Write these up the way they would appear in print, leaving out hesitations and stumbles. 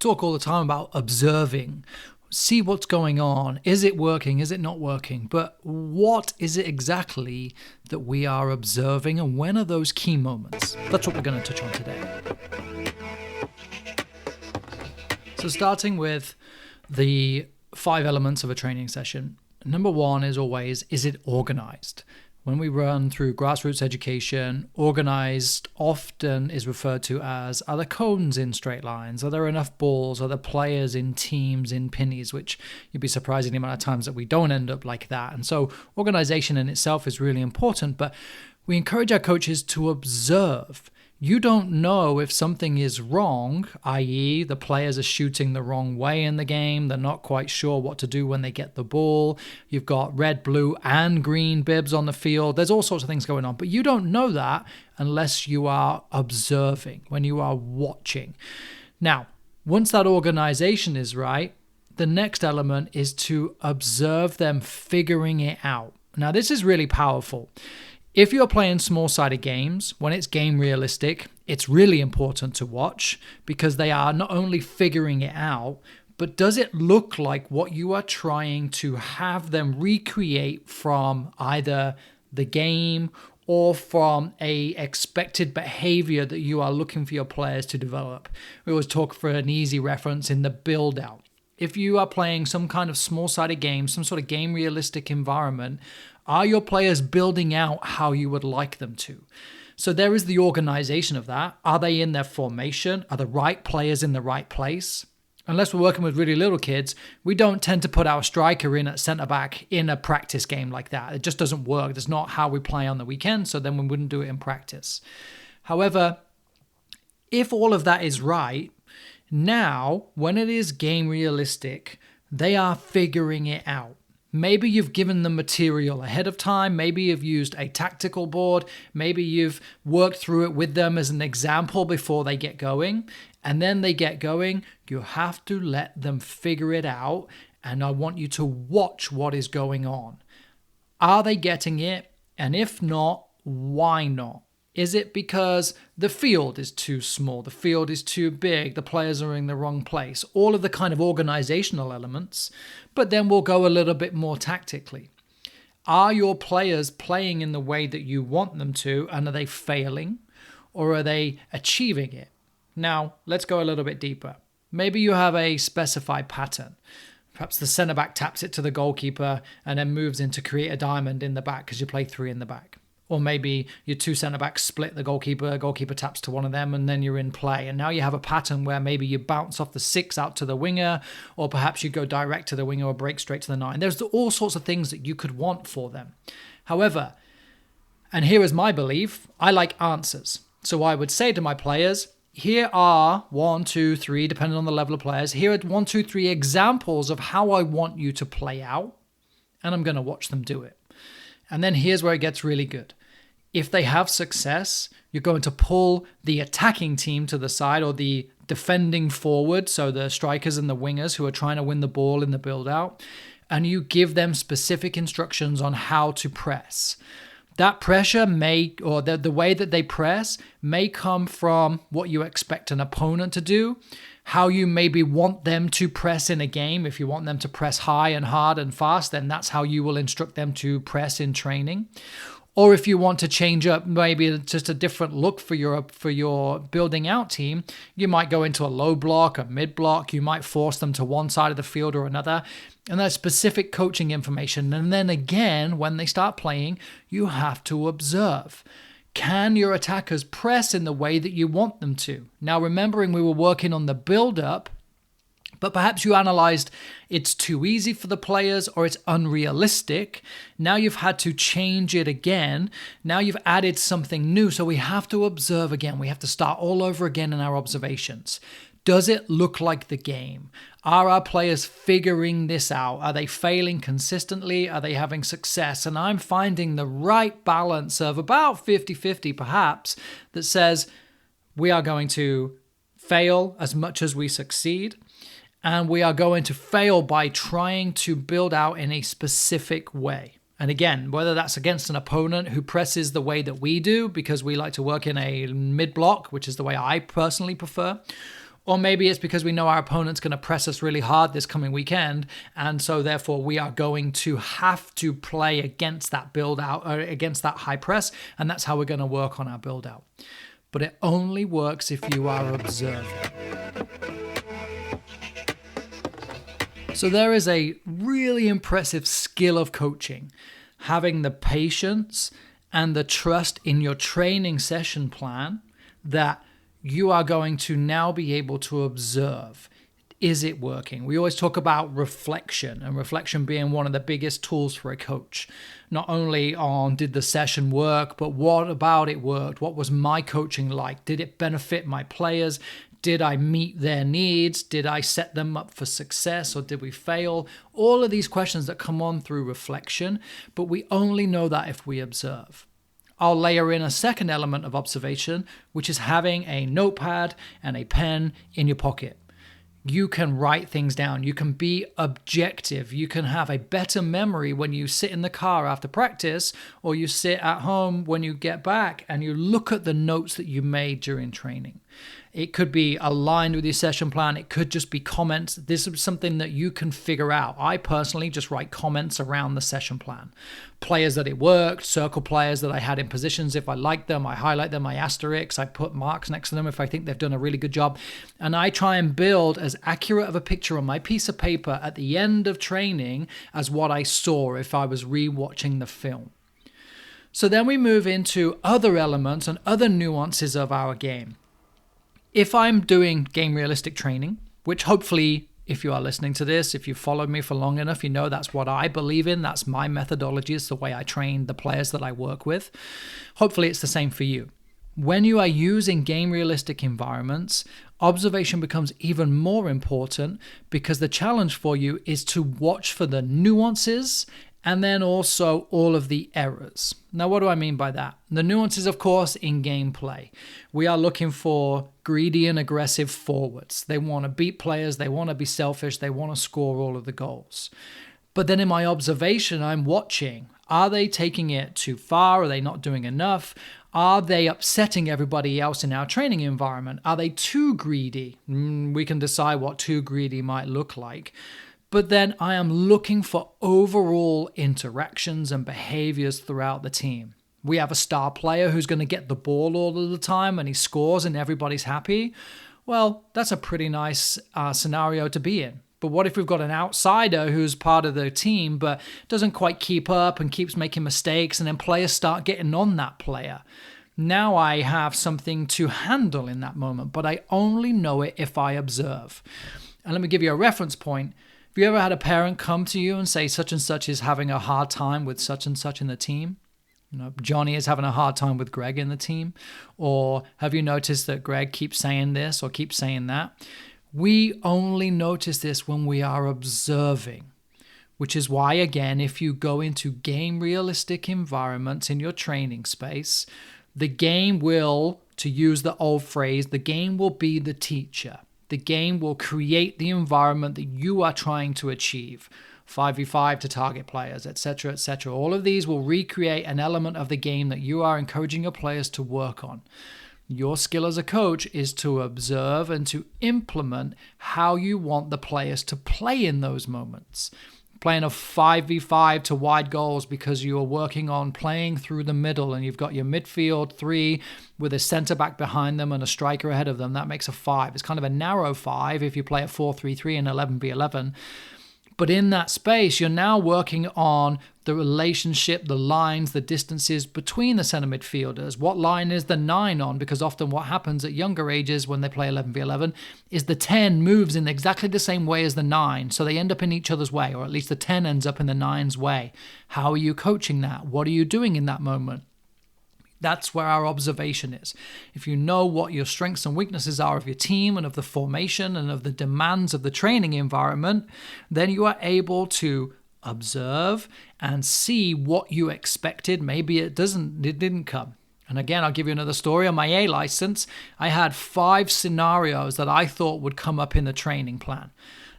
talk all the time about observing, see what's going on. Is it working? Is it not working? But what is it exactly that we are observing, and when are those key moments? That's what we're going to touch on today. So starting with the 5 elements of a training session. Number 1 is always, is it organized? When we run through grassroots education, organized often is referred to as, are there cones in straight lines? Are there enough balls? Are there players in teams, in pennies? Which you'd be surprised at the amount of times that we don't end up like that. And so organization in itself is really important, but we encourage our coaches to observe. You don't know if something is wrong, i.e. the players are shooting the wrong way in the game, they're not quite sure what to do when they get the ball, you've got red, blue, and green bibs on the field, there's all sorts of things going on, but you don't know that unless you are observing, when you are watching. Now, once that organization is right, the next element is to observe them figuring it out. Now, this is really powerful. If you're playing small-sided games, when it's game realistic, it's really important to watch because they are not only figuring it out, but does it look like what you are trying to have them recreate from either the game or from a expected behavior that you are looking for your players to develop? We always talk for an easy reference in the build-out. If you are playing some kind of small-sided game, some sort of game realistic environment, are your players building out how you would like them to? So there is the organization of that. Are they in their formation? Are the right players in the right place? Unless we're working with really little kids, we don't tend to put our striker in at centre back in a practice game like that. It just doesn't work. That's not how we play on the weekend, so then we wouldn't do it in practice. However, if all of that is right, now when it is game realistic, they are figuring it out. Maybe you've given them material ahead of time. Maybe you've used a tactical board. Maybe you've worked through it with them as an example before they get going. And then they get going. You have to let them figure it out. And I want you to watch what is going on. Are they getting it? And if not, why not? Is it because the field is too small, the field is too big, the players are in the wrong place? All of the kind of organizational elements, but then we'll go a little bit more tactically. Are your players playing in the way that you want them to, and are they failing, or are they achieving it? Now, let's go a little bit deeper. Maybe you have a specified pattern. Perhaps the centre back taps it to the goalkeeper and then moves in to create a diamond in the back because you play 3 in the back. Or maybe your 2 centre-backs split the goalkeeper taps to one of them, and then you're in play. And now you have a pattern where maybe you bounce off the 6 out to the winger, or perhaps you go direct to the winger or break straight to the 9. There's all sorts of things that you could want for them. However, and here is my belief, I like answers. So I would say to my players, here are 1, 2, 3, depending on the level of players, here are 1, 2, 3 examples of how I want you to play out, and I'm going to watch them do it. And then here's where it gets really good. If they have success, you're going to pull the attacking team to the side, or the defending forward, so the strikers and the wingers who are trying to win the ball in the build-out, and you give them specific instructions on how to press. That pressure or the way that they press may come from what you expect an opponent to do, how you maybe want them to press in a game. If you want them to press high and hard and fast, then that's how you will instruct them to press in training. Or if you want to change up maybe just a different look for your building out team, you might go into a low block, a mid block. You might force them to one side of the field or another. And that's specific coaching information. And then again, when they start playing, you have to observe. Can your attackers press in the way that you want them to? Now, remembering we were working on the build-up, but perhaps you analyzed it's too easy for the players or it's unrealistic. Now you've had to change it again. Now you've added something new. So we have to observe again. We have to start all over again in our observations. Does it look like the game? Are our players figuring this out? Are they failing consistently? Are they having success? And I'm finding the right balance of about 50-50 perhaps that says we are going to fail as much as we succeed. And we are going to fail by trying to build out in a specific way. And again, whether that's against an opponent who presses the way that we do, because we like to work in a mid-block, which is the way I personally prefer, Or maybe it's because we know our opponent's going to press us really hard this coming weekend, and so therefore we are going to have to play against that build out, or against that high press, and that's how we're going to work on our build out. But it only works if you are observing. So there is a really impressive skill of coaching, having the patience and the trust in your training session plan that you are going to now be able to observe. Is it working? We always talk about reflection, and reflection being one of the biggest tools for a coach. Not only on did the session work, but what about it worked? What was my coaching like? Did it benefit my players? Did I meet their needs? Did I set them up for success, or did we fail? All of these questions that come on through reflection, but we only know that if we observe. I'll layer in a second element of observation, which is having a notepad and a pen in your pocket. You can write things down. You can be objective. You can have a better memory when you sit in the car after practice, or you sit at home when you get back and you look at the notes that you made during training. It could be aligned with your session plan. It could just be comments. This is something that you can figure out. I personally just write comments around the session plan. Players that it worked, circle players that I had in positions. If I like them, I highlight them, I asterisk, I put marks next to them if I think they've done a really good job. And I try and build as accurate of a picture on my piece of paper at the end of training as what I saw if I was re-watching the film. So then we move into other elements and other nuances of our game. If I'm doing game realistic training, which hopefully if you are listening to this, if you've followed me for long enough, you know that's what I believe in. That's my methodology. It's the way I train the players that I work with. Hopefully it's the same for you. When you are using game realistic environments, observation becomes even more important because the challenge for you is to watch for the nuances and then also all of the errors. Now, what do I mean by that? The nuances, of course, in gameplay. We are looking for greedy and aggressive forwards. They want to beat players. They want to be selfish. They want to score all of the goals. But then in my observation, I'm watching. Are they taking it too far? Are they not doing enough? Are they upsetting everybody else in our training environment? Are they too greedy? We can decide what too greedy might look like. But then I am looking for overall interactions and behaviors throughout the team. We have a star player who's going to get the ball all of the time and he scores and everybody's happy. Well, that's a pretty nice scenario to be in. But what if we've got an outsider who's part of the team but doesn't quite keep up and keeps making mistakes, and then players start getting on that player? Now I have something to handle in that moment, but I only know it if I observe. And let me give you a reference point. Have you ever had a parent come to you and say such and such is having a hard time with such and such in the team? You know, Johnny is having a hard time with Greg in the team. Or have you noticed that Greg keeps saying this or keeps saying that? We only notice this when we are observing, which is why, again, if you go into game realistic environments in your training space, the game will, to use the old phrase, the game will be the teacher. The game will create the environment that you are trying to achieve. 5v5 to target players, etc., etc. All of these will recreate an element of the game that you are encouraging your players to work on. Your skill as a coach is to observe and to implement how you want the players to play in those moments. Playing a 5v5 to wide goals because you are working on playing through the middle and you've got your midfield three with a centre back behind them and a striker ahead of them. That makes a 5. It's kind of a narrow 5 if you play a 4-3-3 and 11v11. But in that space, you're now working on the relationship, the lines, the distances between the centre midfielders. What line is the 9 on? Because often what happens at younger ages when they play 11v11 is the 10 moves in exactly the same way as the 9. So they end up in each other's way, or at least the 10 ends up in the 9's way. How are you coaching that? What are you doing in that moment? That's where our observation is. If you know what your strengths and weaknesses are of your team and of the formation and of the demands of the training environment, then you are able to observe and see what you expected. Maybe it didn't come. And again, I'll give you another story. On my A license, I had 5 scenarios that I thought would come up in the training plan.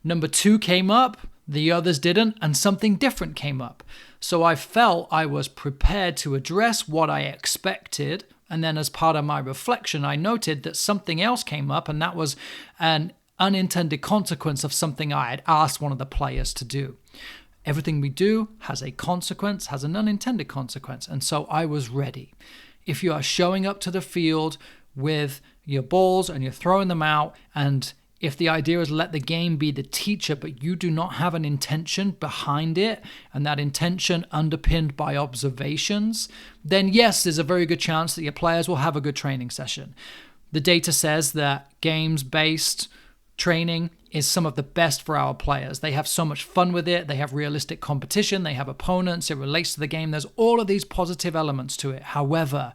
Number 2 came up, the others didn't, and something different came up. So I felt I was prepared to address what I expected And then as part of my reflection, I noted that something else came up, and that was an unintended consequence of something I had asked one of the players to do. Everything we do has a consequence, has an unintended consequence. And so I was ready. If you are showing up to the field with your balls and you're throwing them out, and if the idea is let the game be the teacher, but you do not have an intention behind it, and that intention underpinned by observations, then yes, there's a very good chance that your players will have a good training session. The data says that games-based training is some of the best for our players. They have so much fun with it. They have realistic competition. They have opponents. It relates to the game. There's all of these positive elements to it. However,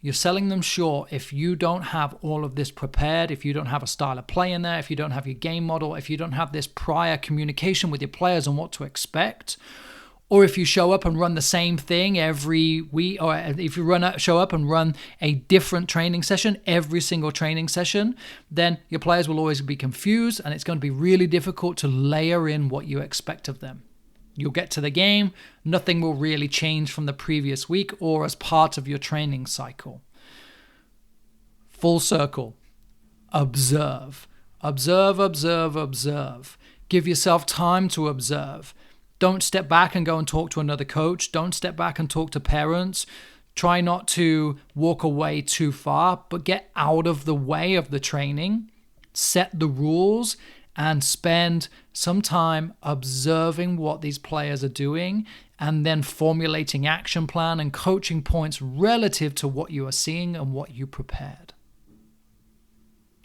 you're selling them short if you don't have all of this prepared, if you don't have a style of play in there, if you don't have your game model, if you don't have this prior communication with your players on what to expect, or if you show up and run the same thing every week, or if you show up and run a different training session every single training session, then your players will always be confused, and it's going to be really difficult to layer in what you expect of them. You'll get to the game, nothing will really change from the previous week or as part of your training cycle. Full circle. Observe. Observe, observe, observe. Give yourself time to observe. Don't step back and go and talk to another coach. Don't step back and talk to parents. Try not to walk away too far, but get out of the way of the training. Set the rules and spend some time observing what these players are doing, and then formulating action plan and coaching points relative to what you are seeing and what you prepared.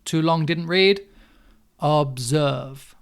Too long, didn't read? Observe.